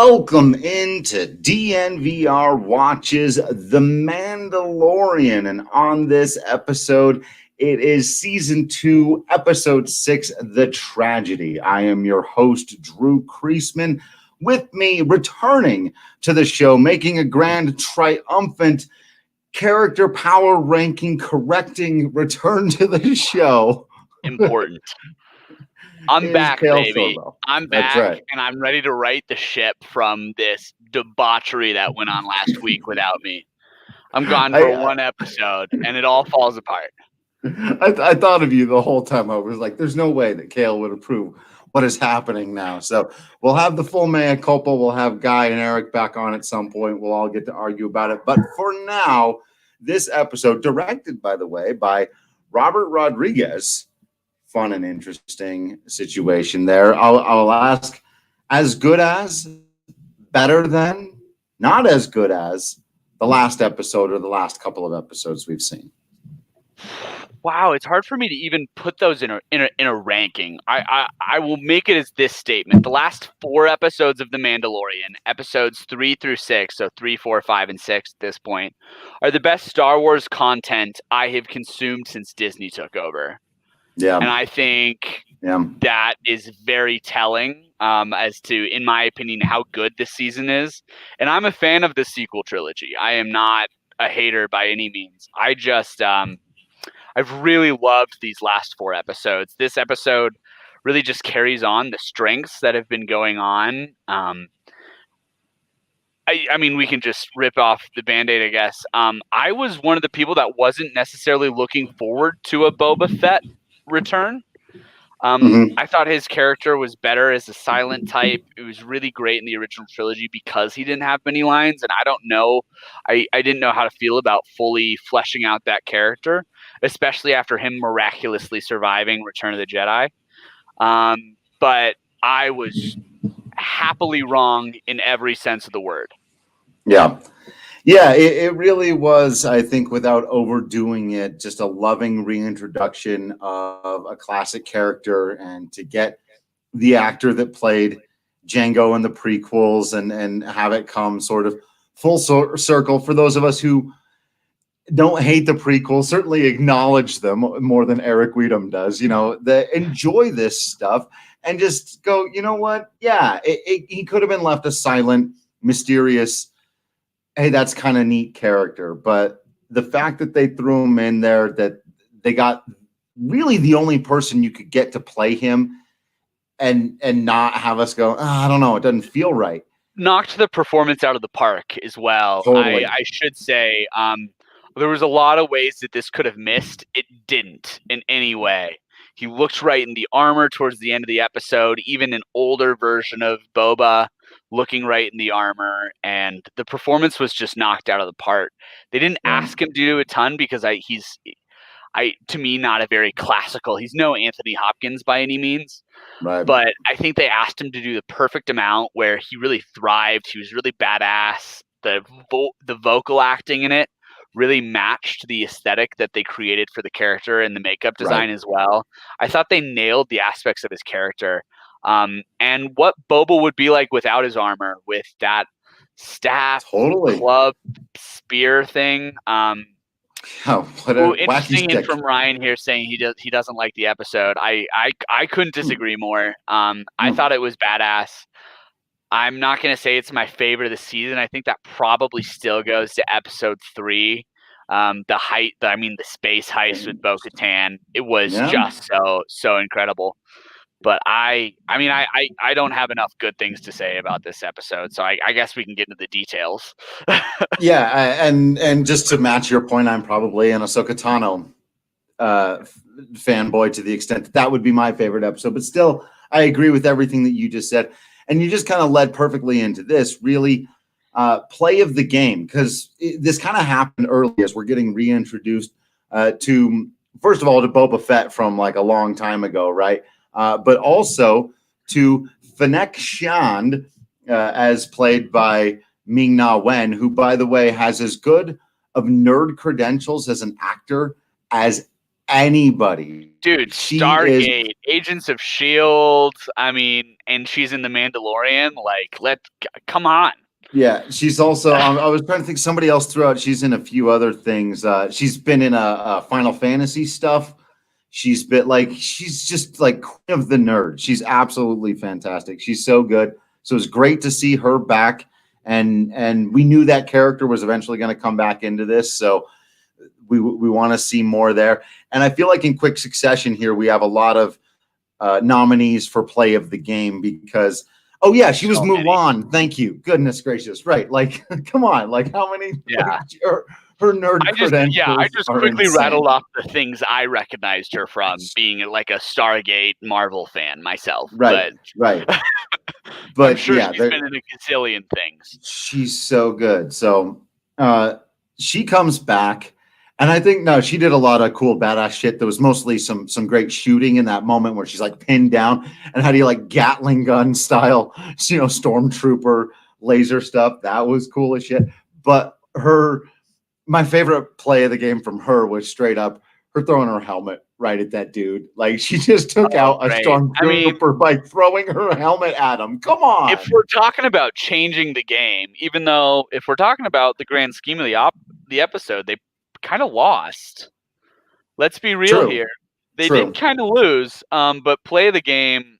Welcome into DNVR Watches The Mandalorian, and on this episode, it is Season 2, Episode 6, The Tragedy. I am your host, Drew Kreisman. With me, returning to the show, making a grand triumphant character power ranking correcting return to the show. Important. I'm back, baby. I'm back, right. And I'm ready to right the ship from this debauchery that went on last week without me. I'm gone for one episode, and it all falls apart. I thought of you the whole time. I was like, there's no way that Kale would approve what is happening now. So we'll have the full mea culpa. We'll have Guy and Eric back on at some point. We'll all get to argue about it. But for now, this episode, directed, by the way, by Robert Rodriguez. Fun and interesting situation there. I'll ask, as good as, better than, not as good as the last episode or the last couple of episodes we've seen. Wow, it's hard for me to even put those in a ranking. I will make it as this statement: the last 4 episodes of The Mandalorian, episodes 3 through 6, so 3, 4, 5, and 6 at this point, are the best Star Wars content I have consumed since Disney took over. Yeah. And I think that is very telling as to, in my opinion, how good this season is. And I'm a fan of the sequel trilogy. I am not a hater by any means. I just, I've really loved these last 4 episodes. This episode really just carries on the strengths that have been going on. I mean, we can just rip off the Band-Aid, I guess. I was one of the people that wasn't necessarily looking forward to a Boba Fett return. I thought his character was better as a silent type. It was really great in the original trilogy because he didn't have many lines, and I don't know, I didn't know how to feel about fully fleshing out that character, especially after him miraculously surviving Return of the Jedi. But I was happily wrong in every sense of the word. Yeah, it really was, I think, without overdoing it, just a loving reintroduction of a classic character, and to get the actor that played Jango in the prequels and have it come sort of full circle. For those of us who don't hate the prequels, certainly acknowledge them more than Eric Weedham does, enjoy this stuff and just go, you know what? Yeah, he could have been left a silent, mysterious, hey, that's kind of neat character. But the fact that they threw him in there, that they got really the only person you could get to play him and not have us go, I don't know, it doesn't feel right. Knocked the performance out of the park as well. Totally. I should say there was a lot of ways that this could have missed. It didn't in any way. He looked right in the armor towards the end of the episode, even an older version of Boba looking right in the armor, and the performance was just knocked out of the park. They didn't ask him to do a ton because he's to me, not a very classical. He's no Anthony Hopkins by any means, right. But I think they asked him to do the perfect amount where he really thrived. He was really badass. The vocal acting in it really matched the aesthetic that they created for the character, and the makeup design as well. I thought they nailed the aspects of his character. And what Boba would be like without his armor, with that staff, club, spear thing. Interesting hint from Ryan here saying he doesn't like the episode. I couldn't disagree more. I thought it was badass. I'm not going to say it's my favorite of the season. I think that probably still goes to episode 3. The space heist with Bo-Katan. It was just so incredible. But I don't have enough good things to say about this episode, so I guess we can get into the details. And just to match your point, I'm probably an Ahsoka Tano fanboy to the extent that would be my favorite episode. But still, I agree with everything that you just said. And you just kind of led perfectly into this, really, play of the game, because this kind of happened early as we're getting reintroduced to, first of all, to Boba Fett from like a long time ago, right? But also to Fennec Shand, as played by Ming-Na Wen, who, by the way, has as good of nerd credentials as an actor as anybody. Dude, She Stargate, is, Agents of S.H.I.E.L.D., I mean, and she's in The Mandalorian. Like, come on. yeah, she's also, I was trying to think somebody else throughout. She's in a few other things. She's been in a Final Fantasy stuff. She's just like queen of the nerd. She's absolutely fantastic. She's so good. So it's great to see her back. And we knew that character was eventually going to come back into this. So we want to see more there. And I feel like in quick succession here, we have a lot of nominees for play of the game because, oh yeah, she was Mulan. Thank you. Goodness gracious. Right. Like, come on. Like how many, Yeah. like, her nerd credentials. I just quickly insane. rattled off the things I recognized her from, being like a Stargate Marvel fan myself. Right. But I'm sure yeah, she's been in a gazillion things. She's so good. So she comes back. And I think, no, she did a lot of cool badass shit. There was mostly some great shooting in that moment where she's like pinned down. And how do you like Gatling gun style, stormtrooper laser stuff? That was cool as shit. But my favorite play of the game from her was straight up her throwing her helmet right at that dude. Like she just took out a stormtrooper by throwing her helmet at him. Come on. If we're talking about changing the game, even though if we're talking about the grand scheme of the episode, they kind of lost. Let's be real here. They did kind of lose, but play the game,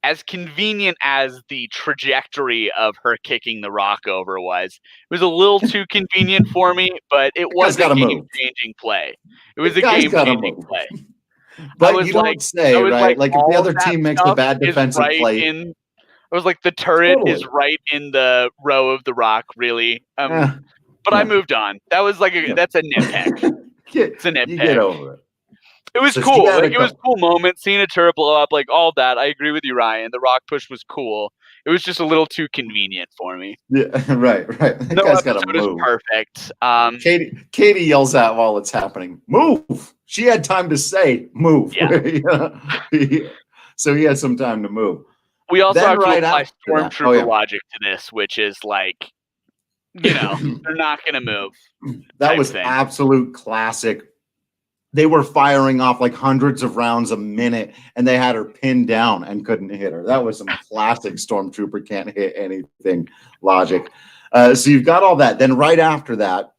as convenient as the trajectory of her kicking the rock over was, it was a little too convenient for me, but it was a game-changing play. It was a game-changing play. But you don't say, right? Like if the other team makes a bad defensive play. I was like, the turret is right in the row of the rock, really. But I moved on. That was like that's a nitpick. It's a nitpick. You get over it. It was cool. Like, it was a cool moment. Seeing a turret blow up, like all that. I agree with you, Ryan. The rock push was cool. It was just a little too convenient for me. Yeah, right. That no guy's episode is perfect. Katie yells out while it's happening, "Move!" She had time to say, "Move." Yeah. So he had some time to move. We also have to apply stormtrooper logic to this, which is like, they're not going to move. That was absolute classic. They were firing off like hundreds of rounds a minute, and they had her pinned down and couldn't hit her. That was some classic stormtrooper can't hit anything logic. So you've got all that. Then right after that,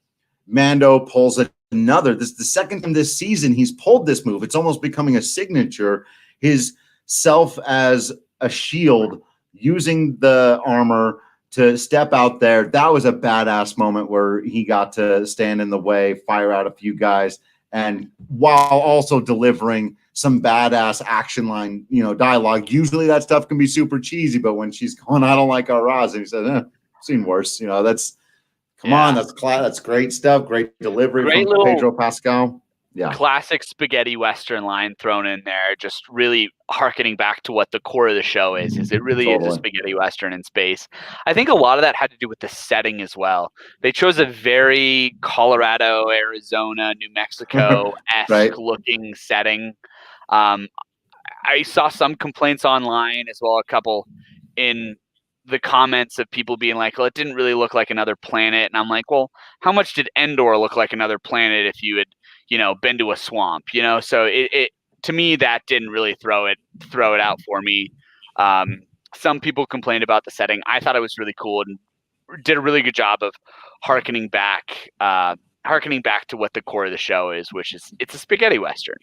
Mando pulls another. This is the second time this season he's pulled this move. It's almost becoming a signature. His self as a shield, using the armor to step out there. That was a badass moment where he got to stand in the way, fire out a few guys, and while also delivering some badass action line, dialogue. Usually that stuff can be super cheesy, but when she's going, "I don't like our Roz," and he said, seen worse. That's great stuff. Great delivery from Pedro Pascal. Yeah. Classic spaghetti Western line thrown in there, just really hearkening back to what the core of the show is it really is a spaghetti Western in space. I think a lot of that had to do with the setting as well. They chose a very Colorado, Arizona, New Mexico-esque looking setting. I saw some complaints online as well, a couple in the comments of people being like, well, it didn't really look like another planet. And I'm like, well, how much did Endor look like another planet if you had been to a swamp, so it to me, that didn't really throw it out for me. Some people complained about the setting. I thought it was really cool and did a really good job of harkening back to what the core of the show is, which is it's a spaghetti Western.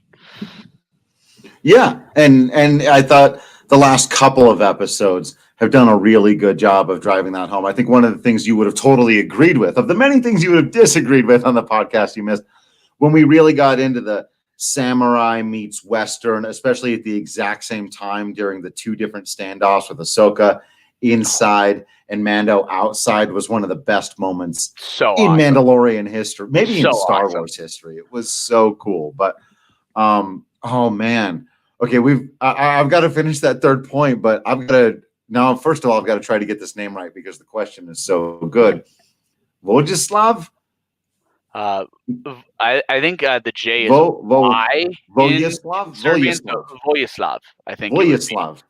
Yeah. And I thought the last couple of episodes have done a really good job of driving that home. I think one of the things you would have totally agreed with, of the many things you would have disagreed with on the podcast you missed, when we really got into the samurai meets Western, especially at the exact same time during the two different standoffs with Ahsoka inside and Mando outside, was one of the best moments in Mandalorian history, maybe in Star Wars history. It was so cool. But oh man. Okay, I've got to finish that third point, but first of all, I've got to try to get this name right because the question is so good. Vojislav? I think the J is I. Vojislav. I think Vojislav.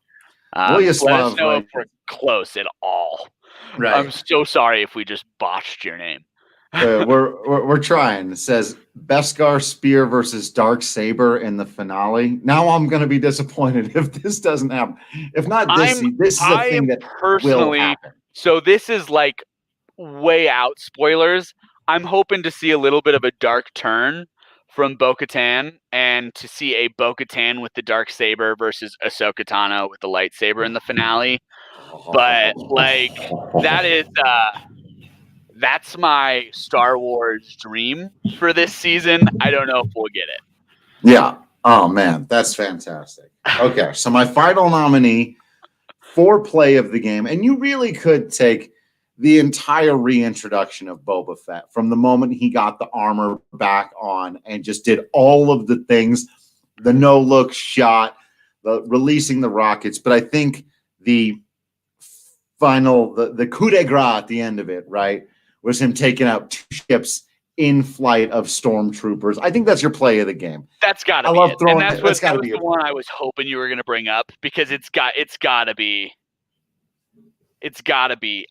Let us know if we're close at all. Right. I'm so sorry if we just botched your name. We're trying. It says Beskar Spear versus Dark Saber in the finale. Now I'm going to be disappointed if this doesn't happen. If not this is a I thing am that will personally happen. so this is like way out spoilers. I'm hoping to see a little bit of a dark turn from Bo-Katan and to see a Bo-Katan with the dark saber versus Ahsoka Tano with the lightsaber in the finale. But like that is that's my Star Wars dream for this season. I don't know if we'll get it. Yeah. Oh man, that's fantastic. Okay, so my final nominee for play of the game, and you really could take the entire reintroduction of Boba Fett from the moment he got the armor back on and just did all of the things, the no look shot, the releasing the rockets. But I think the final, the coup de grace at the end of it, right, was him taking out 2 ships in flight of stormtroopers. I think that's your play of the game. That's got to be it. And that was the one I was hoping you were going to bring up because it's got to be.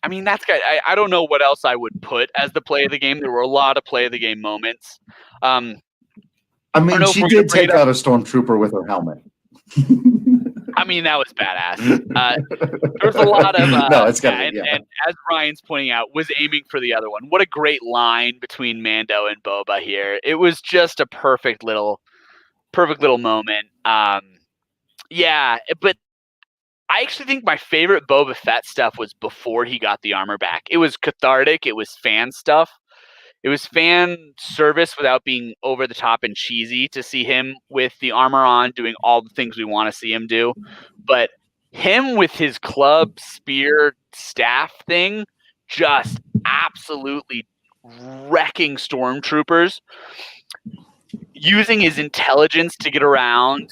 I mean, I don't know what else I would put as the play of the game. There were a lot of play of the game moments. I mean, she did take out a stormtrooper with her helmet. I mean, that was badass. There's a lot of no, it's gotta be, and as Ryan's pointing out, was aiming for the other one. What a great line between Mando and Boba here. It was just a perfect little moment. Yeah, but I actually think my favorite Boba Fett stuff was before he got the armor back. It was cathartic. It was fan stuff. It was fan service without being over the top and cheesy to see him with the armor on doing all the things we want to see him do. But him with his club, spear, staff thing, just absolutely wrecking stormtroopers, using his intelligence to get around,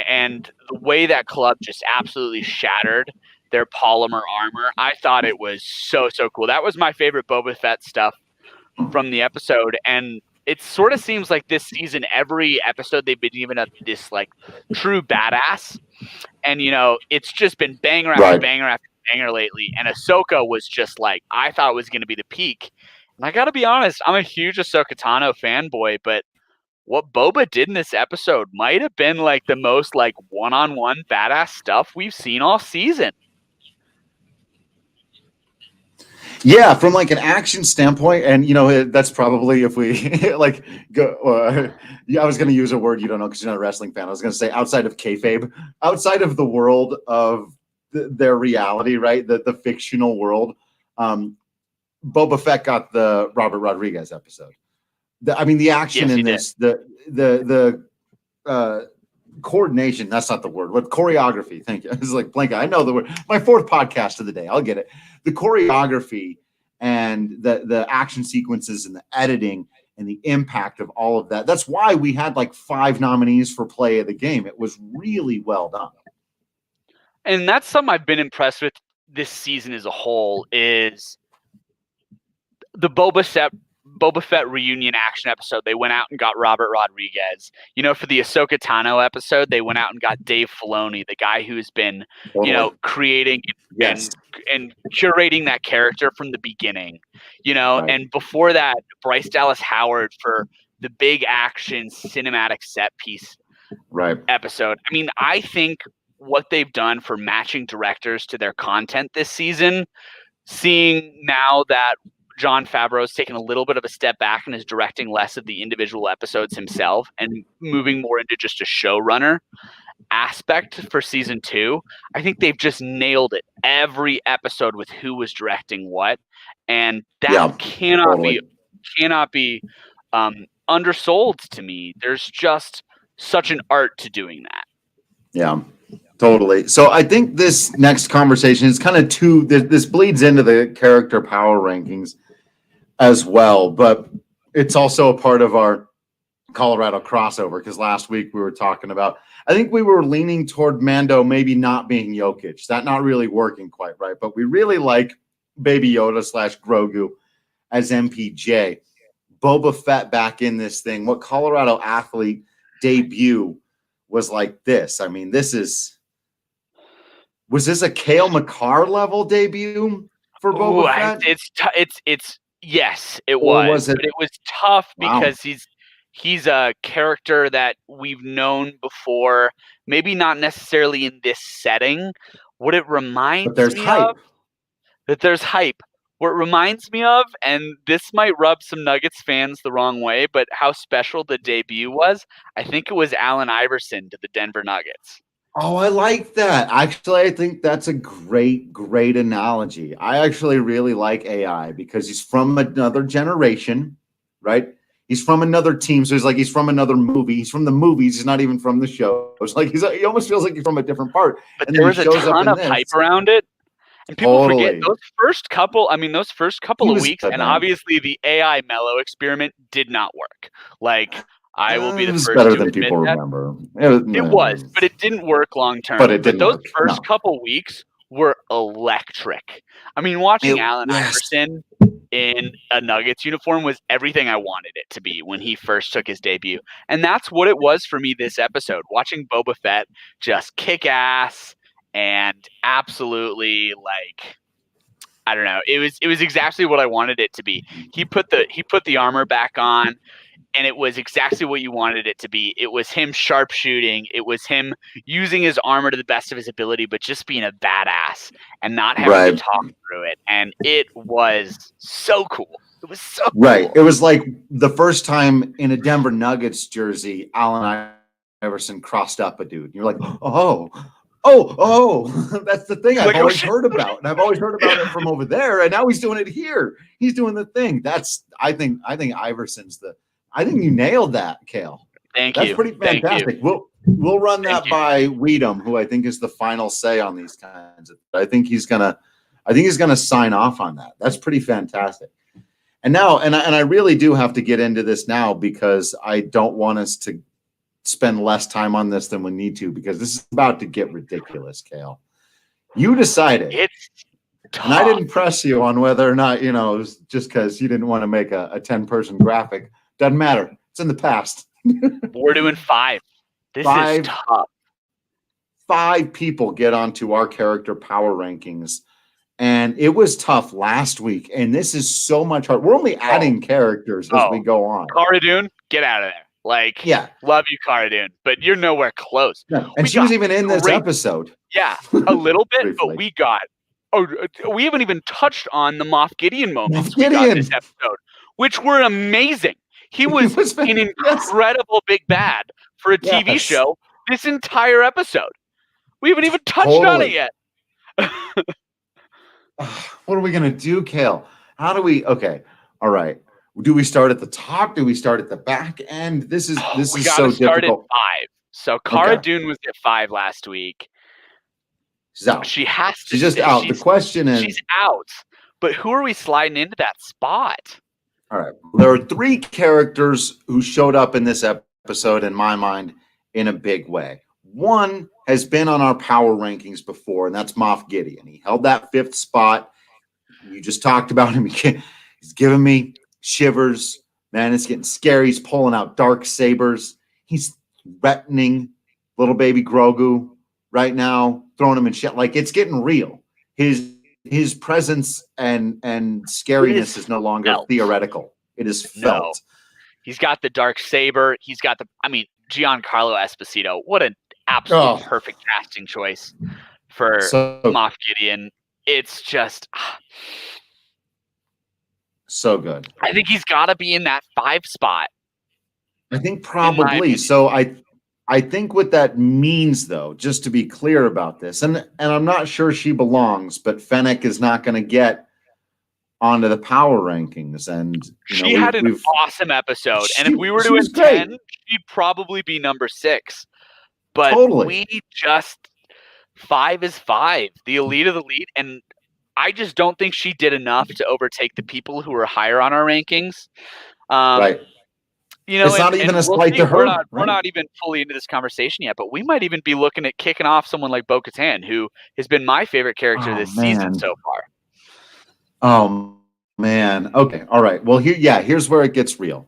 and the way that club just absolutely shattered their polymer armor. I thought it was so cool. That was my favorite Boba Fett stuff from the episode, and it sort of seems like this season, every episode they've been giving up this like true badass, and it's just been banger after banger after banger lately. And Ahsoka was just like, I thought it was going to be the peak. And I got to be honest, I'm a huge Ahsoka Tano fanboy, but what Boba did in this episode might have been like the most like one-on-one badass stuff we've seen all season. Yeah, from like an action standpoint, and that's probably if we like go. I was going to use a word you don't know because you're not a wrestling fan. I was going to say outside of kayfabe, outside of the world of their reality, right? The fictional world. Boba Fett got the Robert Rodriguez episode. The action in this, the coordination, that's not the word. What choreography? Thank you. It's like blank. I know the word. My 4th podcast of the day. I'll get it. The choreography and the action sequences and the editing and the impact of all of that. That's why we had like 5 nominees for play of the game. It was really well done. And that's something I've been impressed with this season as a whole is the Boba Fett reunion action episode. They went out and got Robert Rodriguez. For the Ahsoka Tano episode, they went out and got Dave Filoni, the guy who's been, creating and curating that character from the beginning. Right. And before that, Bryce Dallas Howard for the big action cinematic set piece episode. I mean, I think what they've done for matching directors to their content this season, seeing now that Jon Favreau's taken a little bit of a step back and is directing less of the individual episodes himself and moving more into just a showrunner aspect for season 2. I think they've just nailed it every episode with who was directing what, and that cannot be undersold to me. There's just such an art to doing that. Yeah. Totally. So I think this next conversation is kind of this bleeds into the character power rankings as well, but it's also a part of our Colorado crossover because last week we were talking about, I think we were leaning toward Mando maybe not being Jokic, that not really working quite right, but we really like Baby Yoda / Grogu as MPJ. Boba Fett back in this thing. What Colorado athlete debut was like this? I mean, was this a Cale Makar level debut for Boba Fett? It's Yes, it Or was. was it? But it was tough Wow. because he's a character that we've known before, maybe not necessarily in this setting. What it But reminds there's me of, hype. that there's hype. What it reminds me of, and this might rub some Nuggets fans the wrong way, but how special the debut was, I think it was Allen Iverson to the Denver Nuggets. Oh, I like that. Actually, I think that's a great, great analogy. I actually really like AI because he's from another generation, right? He's from another team, so he's from another movie. He's from the movies. He's not even from the show. It's like he almost feels like he's from a different part. But And there then he was a shows up ton in of this. hype around it. And people forget Totally. those first couple He of was weeks, good, and man. obviously the AI Mello experiment did not work. Like, I will be It the was first better to than admit people that. remember. It was, but it didn't work long term. But it didn't those work. first No. couple weeks were electric. I mean, watching Allen Yes. Iverson in a Nuggets uniform was everything I wanted it to be when he first took his debut. And that's what it was for me this episode. Watching Boba Fett just kick ass and absolutely, like, I don't know. It was exactly what I wanted it to be. He put the armor back on, and it was exactly what you wanted it to be. It was him sharpshooting. It was him using his armor to the best of his ability, but just being a badass and not having to talk through it. And it was so cool. It was so right. cool. It was like the first time in a Denver Nuggets jersey, Allen Iverson crossed up a dude. You're like, oh, that's the thing I've always heard about. And I've always heard about it from over there. And now he's doing it here. He's doing the thing. I think Iverson's I think you nailed that, Kale. Thank you. That's pretty fantastic. We'll run that by Weedham, who I think is the final say on these kinds of. I think he's gonna sign off on that. That's pretty fantastic. And now, and I really do have to get into this now because I don't want us to spend less time on this than we need to, because this is about to get ridiculous, Kale. You decided, and I didn't press you on whether or not, it was just because you didn't want to make a 10-person graphic. Doesn't matter. It's in the past. We're doing 5. This is tough. 5 people get onto our character power rankings, and it was tough last week, and this is so much hard. We're only adding characters as we go on. Cara Dune, get out of there. Like, love you, Cara Dune, but you're nowhere close. Yeah. And she was even in this episode. Yeah, a little bit, but we haven't even touched on the Moff Gideon moments we got this episode, which were amazing. He was an incredible big bad for a TV show this entire episode. We haven't even touched on it yet. What are we going to do, Kale? How do we? Okay. All right. Do we start at the top? Do we start at the back end? This is so difficult. We got to start at 5. So Cara Dune was at 5 last week. She's out. She has to. She's just out. The question is, she's out. But who are we sliding into that spot? All right. There are 3 characters who showed up in this episode, in my mind, in a big way. One has been on our power rankings before, and that's Moff Gideon. He held that 5th spot. You just talked about him. He's giving me shivers. Man, it's getting scary. He's pulling out dark sabers. He's threatening little baby Grogu right now, throwing him in shit. Like, it's getting real. His presence and scariness is no longer theoretical. It is felt. No. He's got the dark saber. He's got Giancarlo Esposito. What an absolute perfect casting choice for Moff Gideon. It's just so good. I think he's got to be in that 5 spot. I think probably. So I think what that means, though, just to be clear about this, and I'm not sure she belongs, but Fennec is not going to get onto the power rankings. And she had an awesome episode. And if we were doing 10, she'd probably be number 6. But we just 5 is 5, the elite of the elite. And I just don't think she did enough to overtake the people who are higher on our rankings. Right. It's not even a slight to her. We're not even fully into this conversation yet, but we might even be looking at kicking off someone like Bo-Katan, who has been my favorite character this season so far. Oh, man. Okay. All right. Well, here's where it gets real.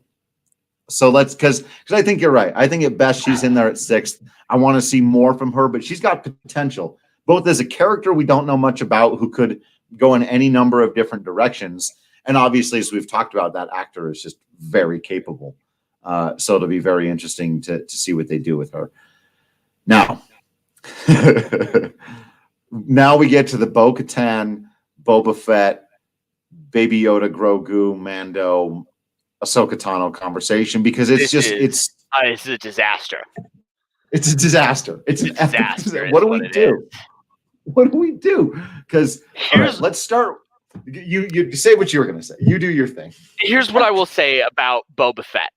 So because I think you're right. I think at best she's in there at 6th. I want to see more from her, but she's got potential, both as a character we don't know much about, who could go in any number of different directions, And obviously, as we've talked about, that actor is just very capable. So it'll be very interesting to see what they do with her. Now, now we get to the Bo-Katan, Boba Fett, Baby Yoda, Grogu, Mando, Ahsoka Tano conversation, because it's a disaster. It's a disaster. It's an disaster. What do we do? What do we do? Because let's start. You say what you were going to say. You do your thing. Here's what I will say about Boba Fett.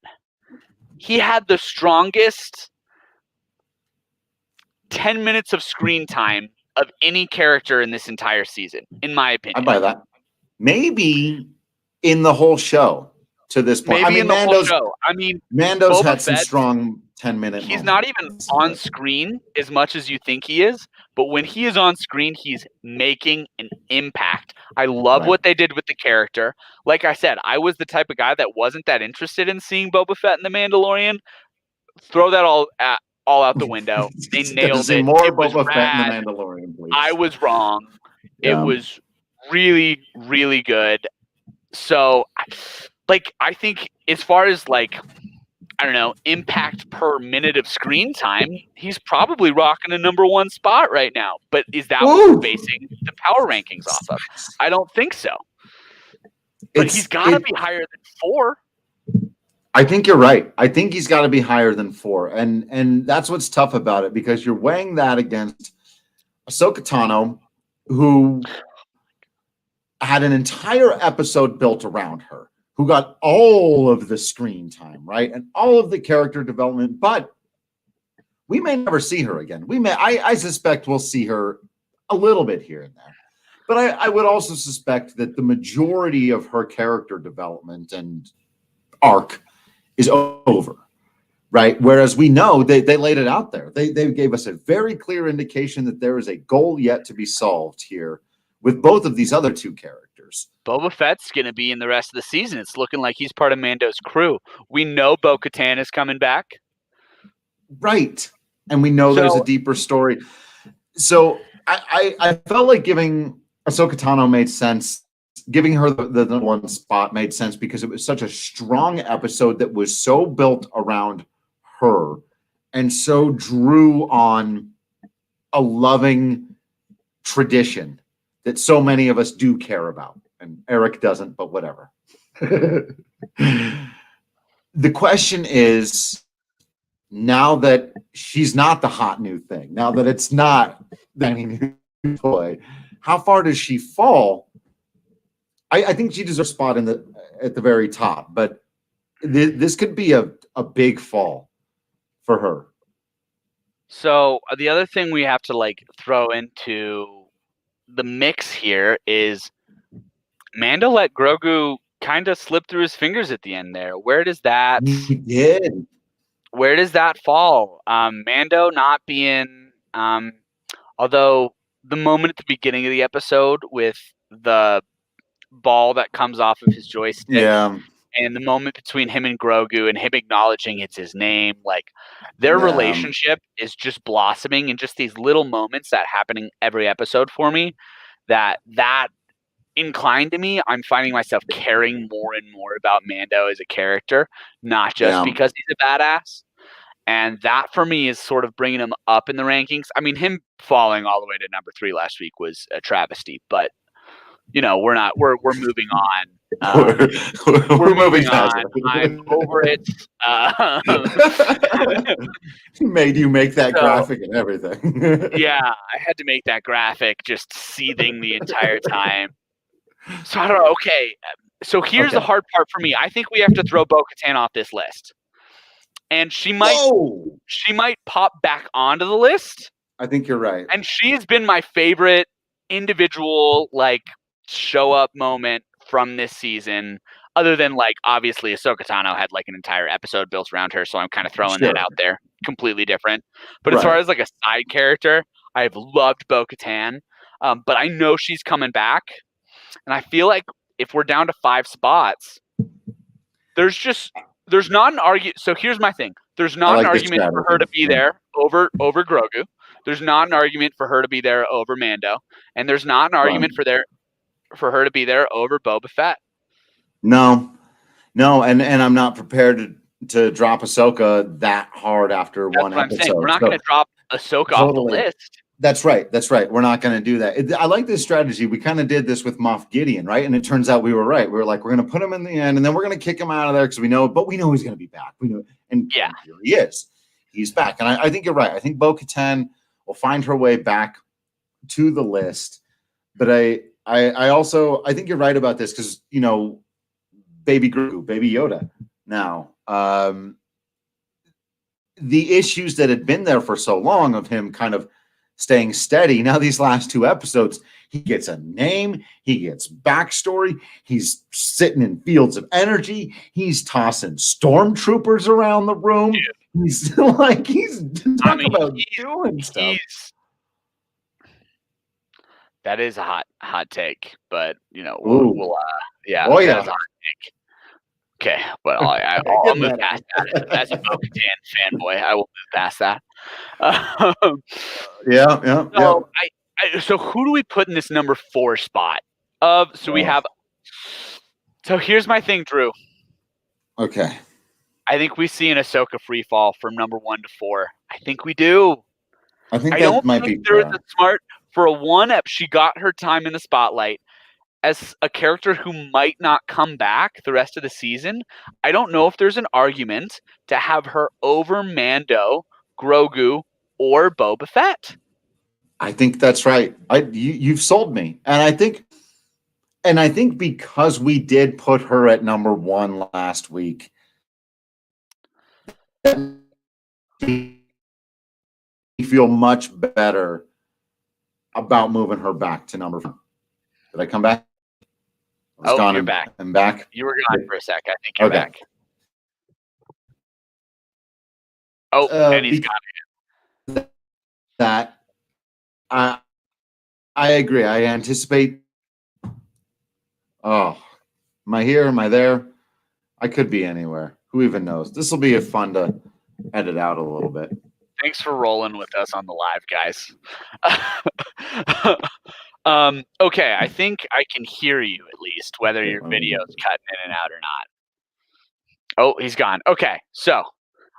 He had the strongest 10 minutes of screen time of any character in this entire season, in my opinion. I buy that. Maybe in the whole show to this point. Maybe in the whole show. I mean, Mando's had some strong 10-minute He's not even on screen as much as you think he is, but when he is on screen, he's making an impact. I love what they did with the character. Like I said, I was the type of guy that wasn't that interested in seeing Boba Fett and the Mandalorian. Throw that all out the window. They nailed it. More it was Boba Fett rad. and the Mandalorian, please. I was wrong. Yeah. It was really, really good. So, I think as far as I don't know, impact per minute of screen time, he's probably rocking a number 1 spot right now. But is that what we're basing the power rankings off of? I don't think so. But he's got to be higher than 4. I think you're right. I think he's got to be higher than 4. And that's what's tough about it, because you're weighing that against Ahsoka Tano, who had an entire episode built around her, who got all of the screen time, right? And all of the character development, but we may never see her again. I suspect we'll see her a little bit here and there. But I would also suspect that the majority of her character development and arc is over, right? Whereas we know they laid it out there. They gave us a very clear indication that there is a goal yet to be solved here with both of these other 2 characters. Boba Fett's going to be in the rest of the season. It's looking like he's part of Mando's crew. We know Bo-Katan is coming back. Right. And we know there's a deeper story. So I felt like giving Ahsoka Tano made sense. Giving her the 1 spot made sense because it was such a strong episode that was so built around her and so drew on a loving tradition that so many of us do care about. And Eric doesn't, but whatever. The question is, now that she's not the hot new thing, now that it's not any new toy, how far does she fall? I think she deserves a spot at the very top, but this could be a big fall for her. So the other thing we have to throw into the mix here is Mando let Grogu kind of slip through his fingers at the end there. Where does that? He did. Where does that fall? Mando not being, although the moment at the beginning of the episode with the ball that comes off of his joystick, and the moment between him and Grogu and him acknowledging it's his name, their relationship is just blossoming in just these little moments that happening every episode for me. That inclined to me, I'm finding myself caring more and more about Mando as a character, not just because he's a badass. And that for me is sort of bringing him up in the rankings. I mean, him falling all the way to number 3 last week was a travesty, but we're moving on. We're moving on. I'm over it. Made you make that graphic and everything. Yeah, I had to make that graphic, just seething the entire time. So I don't know. Okay, so here's the hard part for me. I think we have to throw Bo-Katan off this list, and she might pop back onto the list. I think you're right. And she's been my favorite individual show up moment from this season, other than obviously Ahsoka Tano had an entire episode built around her, so I'm kind of throwing that out there. Completely different. But as far as a side character, I've loved Bo-Katan, but I know she's coming back, and I feel like if we're down to 5 spots, there's not an argument. So here's my thing: there's not an argument for her to be there over Grogu. There's not an argument for her to be there over Mando, and there's not an argument for her to be there over Boba Fett. No, and I'm not prepared to drop Ahsoka that hard after That's one what I'm saying. We're episode. not So going to drop Ahsoka off the list. That's right. We're not going to do that. I like this strategy. We kind of did this with Moff Gideon, right? And it turns out we were right. We were like, we're going to put him in the end, and then we're going to kick him out of there because we know he's going to be back. We know, and here he is. He's back, and I think you're right. I think Bo-Katan will find her way back to the list, but I also think you're right about this because baby Grogu, baby Yoda. Now, the issues that had been there for so long of him kind of staying steady. Now, these last 2 episodes, he gets a name, he gets backstory, he's sitting in fields of energy, he's tossing stormtroopers around the room. Yeah. He's doing stuff. That is a hot take, but we'll that is a hot take. Okay, but I'll move past that. As a Bo-Katan fanboy, I will move past that. So who do we put in this number 4 spot? So here's my thing, Drew. Okay. I think we see an Ahsoka free fall from number 1 to 4. I think we do. I don't think there is a smart for a 1-up. She got her time in the spotlight. As a character who might not come back the rest of the season, I don't know if there's an argument to have her over Mando, Grogu, or Boba Fett. I think that's right. You've sold me, and I think because we did put her at number 1 last week, we feel much better about moving her back to number 1. Did I come back? You're back. I'm back. You were gone for a sec. I think you're back. Oh, and he's gone. That I agree. I anticipate. Oh, am I here? Am I there? I could be anywhere. Who even knows? This will be fun to edit out a little bit. Thanks for rolling with us on the live, guys. Okay, I think I can hear you at least, whether your video's cutting in and out or not. Oh, he's gone. Okay, so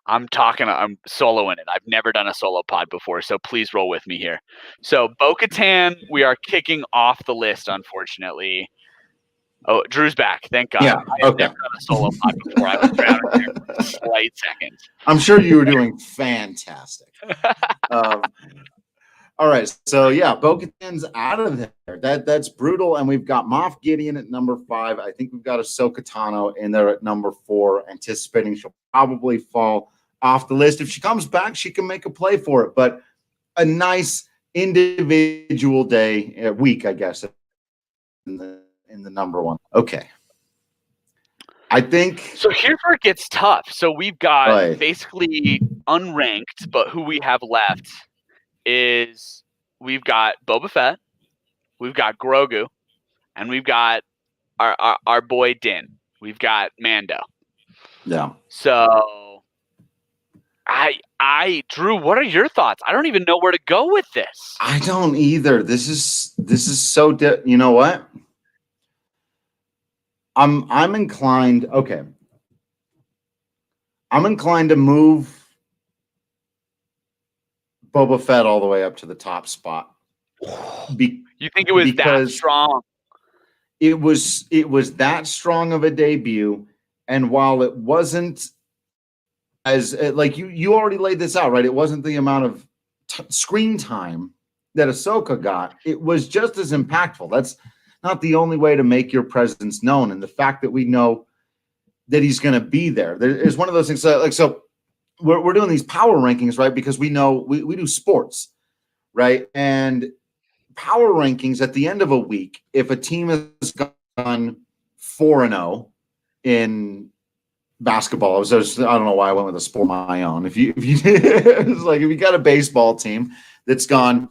I'm soloing it. I've never done a solo pod before, so please roll with me here. So Bo-Katan, we are kicking off the list, unfortunately. Oh, Drew's back. Thank God. Yeah, I have never done a solo pod before. I was drowning there for a slight second. I'm sure you were doing fantastic. All right, so Bo-Katan's out of there. That's brutal, and we've got Moff Gideon at number 5. I think we've got Ahsoka Tano in there at number 4, anticipating she'll probably fall off the list. If she comes back, she can make a play for it, but a nice individual week, I guess, in the number 1. Okay. I think so. Here's where it gets tough. So we've got basically unranked, but who we have left is we've got Boba Fett, we've got Grogu, and we've got our boy Din. We've got Mando. Yeah. So Drew, what are your thoughts? I don't even know where to go with this. I don't either. This is so you know what? I'm inclined. Okay. I'm inclined to move Boba Fett all the way up to the top spot. You think it was that strong? It was that strong of a debut, and while it wasn't as like you already laid this out, right? It wasn't the amount of screen time that Ahsoka got. It was just as impactful. That's not the only way to make your presence known, and the fact that we know that he's going to be there is one of those things. So we're doing these power rankings, right? Because we know we do sports, right? And power rankings at the end of a week, if a team has gone 4-0 in basketball, I don't know why I went with a sport of my own. If you it's like if you got a baseball team that's gone,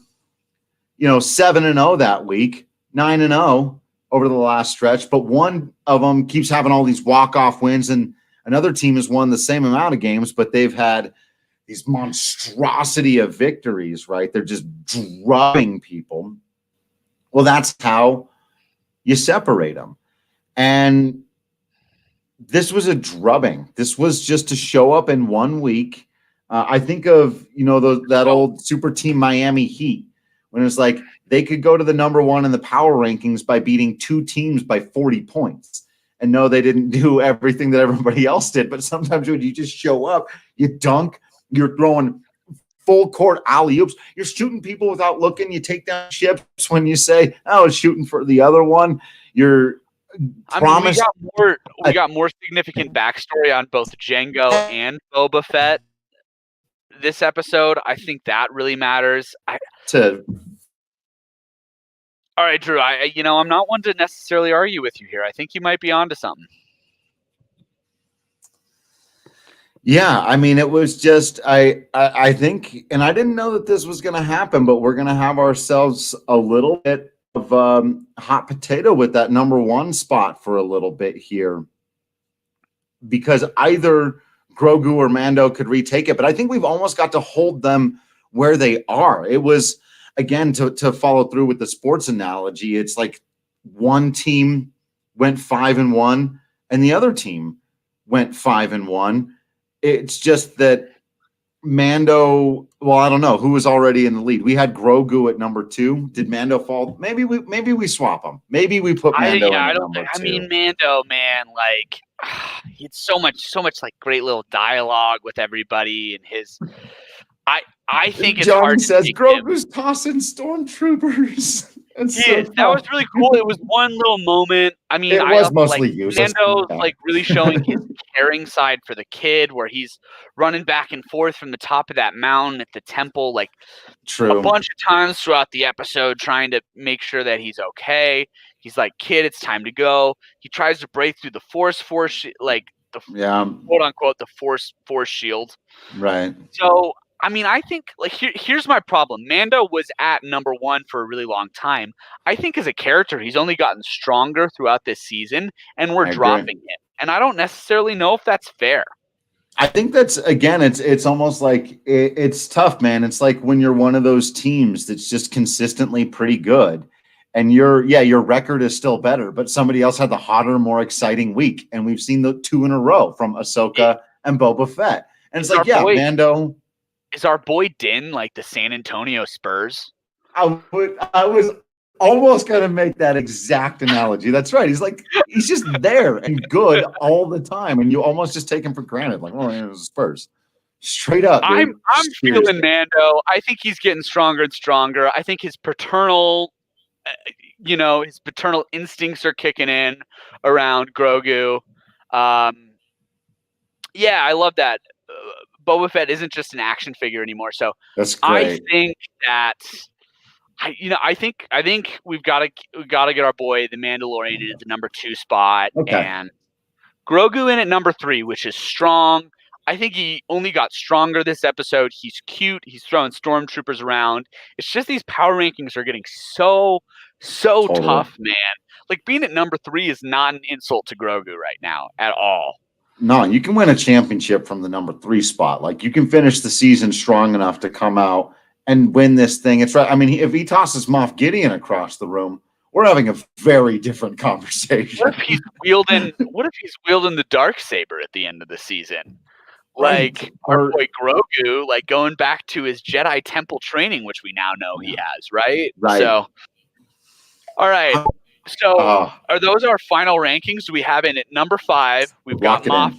7-0 that week, 9-0 over the last stretch, but one of them keeps having all these walk-off wins, and another team has won the same amount of games, but they've had these monstrosity of victories, right? They're just drubbing people. Well, that's how you separate them. And this was a drubbing. This was just to show up in 1 week. I think of, that old Super Team Miami Heat when it was like they could go to the number one in the power rankings by beating 2 teams by 40 points. And no, they didn't do everything that everybody else did. But sometimes when you just show up, you dunk, you're throwing full court alley-oops, you're shooting people without looking, you take down ships when you say, oh, it's shooting for the other one. You're promised. We got more significant backstory on both Django and Boba Fett this episode. I think that really matters. All right, Drew, I'm not one to necessarily argue with you here. I think you might be onto something. Yeah, I mean, it was just, I think, and I didn't know that this was going to happen, but we're going to have ourselves a little bit of hot potato with that number one spot for a little bit here. Because either Grogu or Mando could retake it, but I think we've almost got to hold them where they are. It was, again, to follow through with the sports analogy, it's like one team went 5-1 and the other team went 5-1. It's just that Mando, well, I don't know who was already in the lead. We had Grogu at number 2. Did Mando fall? Maybe we swap them. Maybe we put Mando in number 2. I mean, Mando, man, like he had so much like great little dialogue with everybody, and his. I think it's Johnny hard. Says Grogu's tossing stormtroopers. That was really cool. It was one little moment. I mean, it was mostly useless. Mando's like really showing his caring side for the kid, where he's running back and forth from the top of that mountain at the temple, like a bunch of times throughout the episode, trying to make sure that he's okay. He's like, "Kid, it's time to go." He tries to break through the force, like the quote unquote the force shield. Right. So. I mean, I think like here's my problem. Mando was at number 1 for a really long time. I think as a character, he's only gotten stronger throughout this season, and we're dropping him. And I don't necessarily know if that's fair. I think that's, again, it's almost like it's tough, man. It's like when you're one of those teams that's just consistently pretty good, and your record is still better, but somebody else had the hotter, more exciting week, and we've seen the 2 in a row from Ahsoka and Boba Fett, and it's like, Mando. Is our boy Din like the San Antonio Spurs? I was almost going to make that exact analogy. That's right. He's just there and good all the time, and you almost just take him for granted. Like, oh, it was Spurs. Straight up. Dude. I'm feeling Mando. I think he's getting stronger and stronger. I think his paternal, his paternal instincts are kicking in around Grogu. I love that. Boba Fett isn't just an action figure anymore. So that's great. I think that I think we've got to get our boy the Mandalorian at the number 2 spot, and Grogu in at number 3, which is strong. I think he only got stronger this episode. He's cute. He's throwing stormtroopers around. It's just these power rankings are getting so tough, man. Like being at number 3 is not an insult to Grogu right now at all. No, you can win a championship from the number 3 spot. Like you can finish the season strong enough to come out and win this thing. It's right. I mean, if he tosses Moff Gideon across the room, we're having a very different conversation. What if he's wielding the Darksaber at the end of the season? Like our boy Grogu, like going back to his Jedi Temple training, which we now know he has, right? Right. So, all right. So, are those our final rankings? We have in at number 5, we've got Moff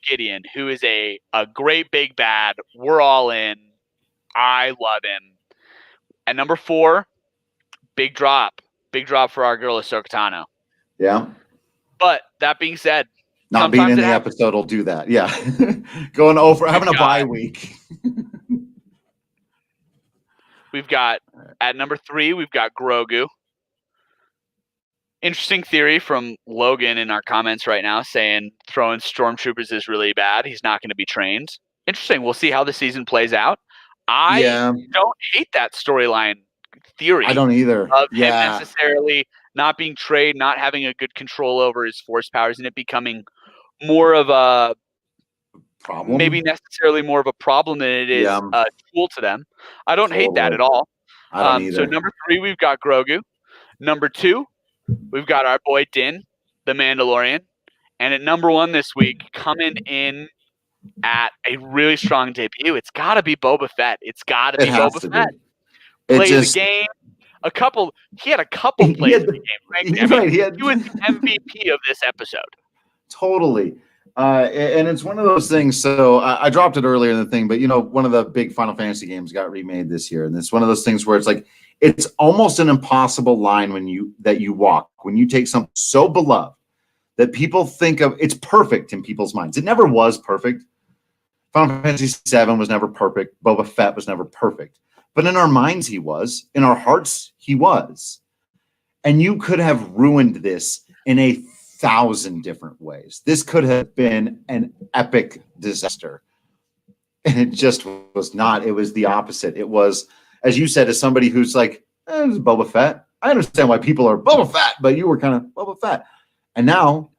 Gideon, who is a great big bad. We're all in. I love him. At number 4, big drop for our girl Ahsoka Tano. Yeah. But that being said, not being in the episode will do that. Yeah. Going over, having a bye week. We've got at number 3, we've got Grogu. Interesting theory from Logan in our comments right now saying throwing stormtroopers is really bad. He's not going to be trained. Interesting. We'll see how the season plays out. I don't hate that storyline theory. I don't either. Of him necessarily not being trained, not having a good control over his force powers, and it becoming more of a problem. Maybe necessarily more of a problem than it is a tool to them. I don't hate that at all. I don't either. So number 3, we've got Grogu. Number 2, we've got our boy Din, the Mandalorian. And at number 1 this week, coming in at a really strong debut, it's got to be Boba Fett. It's got to be Boba Fett. Plays a game. He had a couple plays in the game, frankly. I mean, he was the MVP of this episode. Totally. And it's one of those things. So I dropped it earlier in the thing, but one of the big Final Fantasy games got remade this year, and it's one of those things where it's like it's almost an impossible line that you walk when you take something so beloved that people think of. It's perfect in people's minds. It never was perfect. Final Fantasy VII was never perfect. Boba Fett was never perfect, but in our minds he was. In our hearts he was. And you could have ruined this in 1,000 different ways. This could have been an epic disaster. And it just was not. It was the opposite. It was, as you said, as somebody who's like, it's Boba Fett. I understand why people are Boba Fett, but you were kind of Boba Fett. And now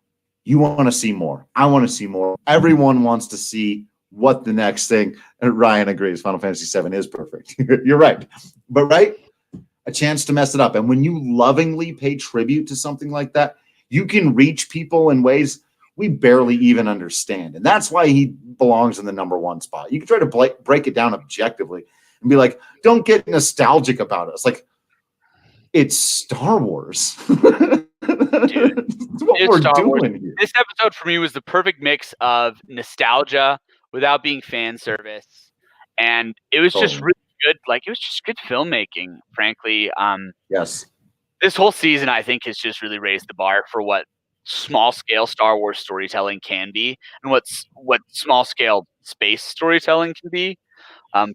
you want to see more. I want to see more. Everyone wants to see what the next thing. And Ryan agrees. Final Fantasy VII is perfect. You're right. But right, a chance to mess it up. And when you lovingly pay tribute to something like that, you can reach people in ways we barely even understand. And that's why he belongs in the number 1 spot. You can try to break it down objectively and be like, don't get nostalgic about it. It's like, it's Star Wars. Dude, it's what we're doing here. This episode for me was the perfect mix of nostalgia without being fan service. And it was just really good. Like, it was just good filmmaking, frankly. Yes. This whole season, I think, has just really raised the bar for what small-scale Star Wars storytelling can be and what small-scale space storytelling can be,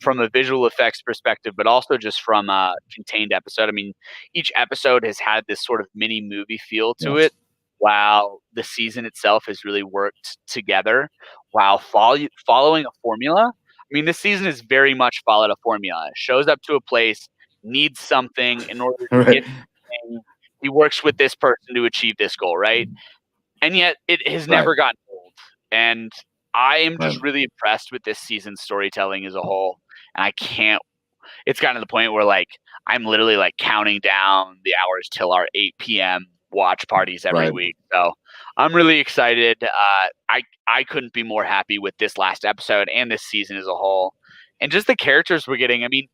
from a visual effects perspective, but also just from a contained episode. I mean, each episode has had this sort of mini movie feel to it, while the season itself has really worked together while following a formula. I mean, this season has very much followed a formula. It shows up to a place, needs something in order to get something. He works with this person to achieve this goal, right? And yet it has never gotten old. And I am just really impressed with this season's storytelling as a whole. And it's gotten to the point where like I'm literally like counting down the hours till our 8 p.m. watch parties every week. So I'm really excited. I couldn't be more happy with this last episode and this season as a whole. And just the characters we're getting. I mean,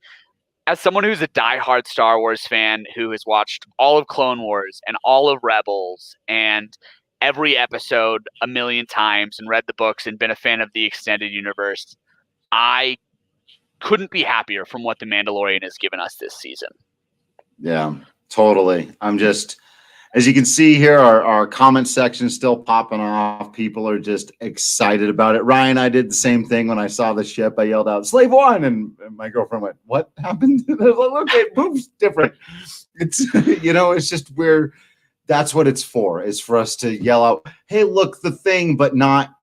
as someone who's a diehard Star Wars fan who has watched all of Clone Wars and all of Rebels and every episode a million times and read the books and been a fan of the extended universe, I couldn't be happier from what The Mandalorian has given us this season. Yeah, totally. I'm just, as you can see here, our comment section still popping off. People are just excited about it. Ryan, I did the same thing when I saw the ship. I yelled out, "Slave One!" And my girlfriend went, "What happened?" I was like, "Look, it moves different." It's, it's just where that's what it's for, is for us to yell out, "Hey, look, the thing," but not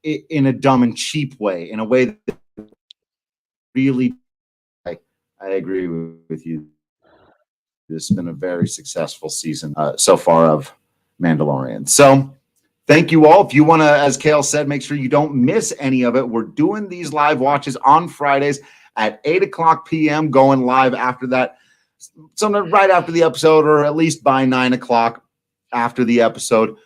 in a dumb and cheap way, in a way that really, I agree with you. This has been a very successful season so far of Mandalorian. So thank you all. If you want to, as Kale said, make sure you don't miss any of it. We're doing these live watches on Fridays at 8:00 p.m., going live after that, sometime right after the episode, or at least by 9:00 after the episode.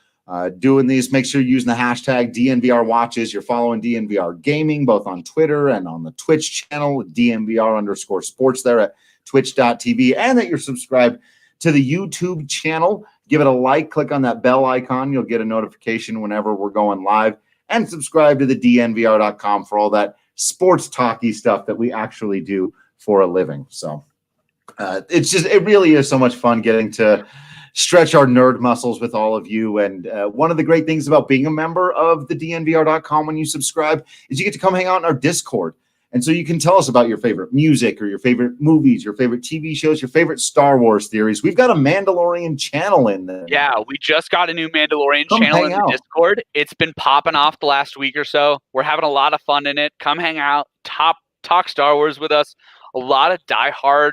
Doing these, make sure you're using the hashtag DNVR watches. You're following DNVR Gaming, both on Twitter and on the Twitch channel, DNVR_sports there at twitch.tv, and that you're subscribed to the YouTube channel. Give it a like, click on that bell icon. You'll get a notification whenever we're going live, and subscribe to the DNVR.com for all that sports talky stuff that we actually do for a living. So it really is so much fun getting to stretch our nerd muscles with all of you. And one of the great things about being a member of the DNVR.com when you subscribe is you get to come hang out in our Discord. And so you can tell us about your favorite music or your favorite movies, your favorite TV shows, your favorite Star Wars theories. We've got a Mandalorian channel in there. Yeah, we just got a new Mandalorian channel in the Discord. It's been popping off the last week or so. We're having a lot of fun in it. Come hang out, talk Star Wars with us. A lot of diehard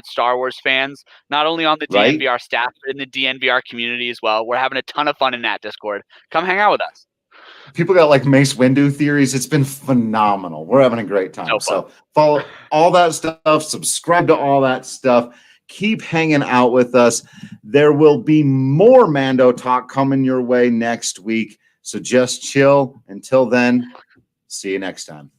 Star Wars fans, not only on the DNVR staff, but in the DNVR community as well. We're having a ton of fun in that Discord. Come hang out with us. People got like Mace Windu theories. It's been phenomenal. We're having a great time. So follow all that stuff. Subscribe to all that stuff. Keep hanging out with us. There will be more Mando talk coming your way next week. So just chill. Until then, see you next time.